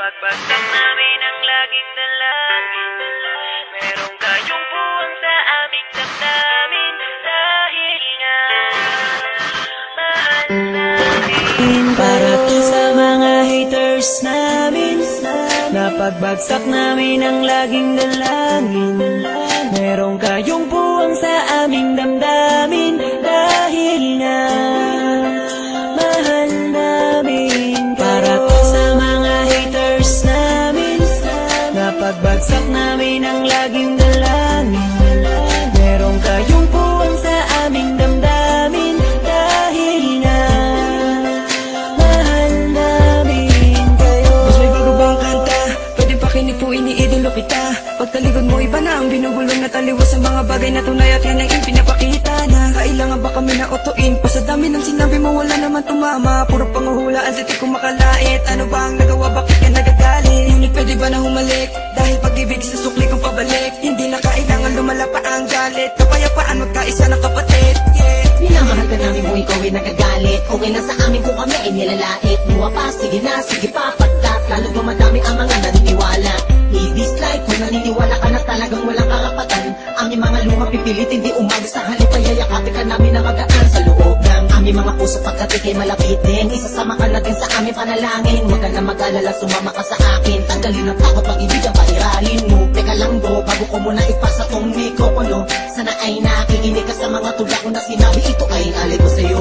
Napagbagsak namin ang laging dalangin. Merong kayong buwang sa aming damdamin. Dahil nga mahal namin. Para to sa mga haters namin, napagbagsak namin ang laging dalangin. Merong kayong buwang sa aming damdamin. Dahil nga mahal namin. Para to sa mga haters namin, napagbagsak namin ang laging dalangin. Merong kayong buwang sa aming damdamin. Dahil nga mahal namin kayo. Mas may bago bang kanta? Pwede pakinig po, iniidolo kita. Pagtalikod mo iba na ang binubulong na taliwas sa mga bagay na tunay at yan ang ipinapakita na kailangan ba kami na otoin pa sa dami ng sinabi mo wala naman tumama. Puro panguhula ang titik ko makalait. Ano ba ang nagawa, bakit ka nagagalit? Ngunit pwede ba na humalik? Dahil pag-ibig sa sukli kong pabalik. Hindi na kailangan lumala pa ang galit. Kapayapaan magkaisa ng kapatid, yeah. Minamahal ka namin kung ikaw ay nagagalit. Okay na sa amin kung kami ay nilalait. Buwa pa, sige na, sige pa, pagkat lalo dumadami ang mga naniniwala. I-dislike kung naniniwala ka na talagang walang karapatan. Aming mga luha pipilit, hindi umaga sa halip ay yayakapin ka namin na magaan sa loob ng aming mga puso pagkat ikay malapit din. Isasama ka na din sa aming panalangin. Huwag ka na mag-alala, sumama ka sa akin. Tanggalin ang takot, pag-ibig ang pairalin mo. Teka lang bro, bago ko muna ipasa tong mikropono. Sana ay nakikinig ka sa mga tula ko na sinabi. Ito ay alay ko sa'yo.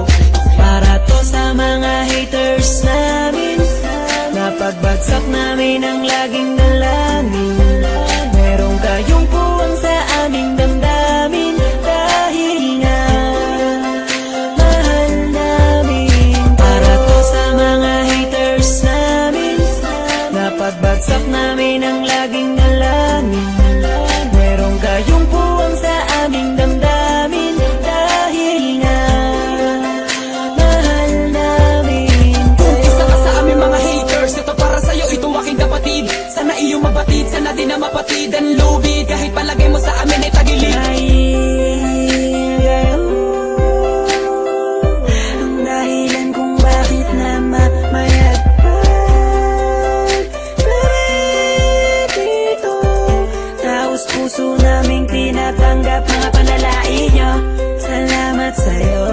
Para to sa mga haters namin, napagbagsak namin ang laging dalangin. Merong kayong puwang sa aming damdamin. Dahil nga mahal namin. Para to sa mga haters namin, napagbagsak namin ang laging dalangin. Merong kayong puwang sa aming damdamin. Dahil nga mahal namin Kung isa ka sa aming mga haters, ito para sa'yo, ito aking kapatid. Sana iyong mabatid, sana din na mapatid ang lubid. Kahit palagay mo sa amin ay tagilid. Ang dahilan kung bakit na mamayagpag dito. Taos puso naming tinatanggap mga panalait nyo. Salamat sa'yo.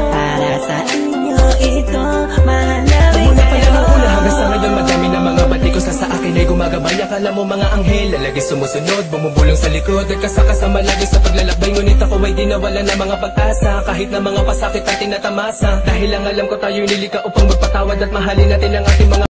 Para sa inyo ito, mahal namin Mula pa lang ang una kayo. hanggang sa ngayon, madami na mga bati ko sa akin ay gumagabay. Akala mo mga anghel, lagi sumusunod, bumubulong sa likod. Nagkasakasama lagi sa paglalakbay, ngunit ako ay di nawala na mga pag-asa. Kahit na mga pasakit ay tinatamasa. Dahil lang alam ko tayo'y nilika upang magpatawad at mahalin natin ang ating mga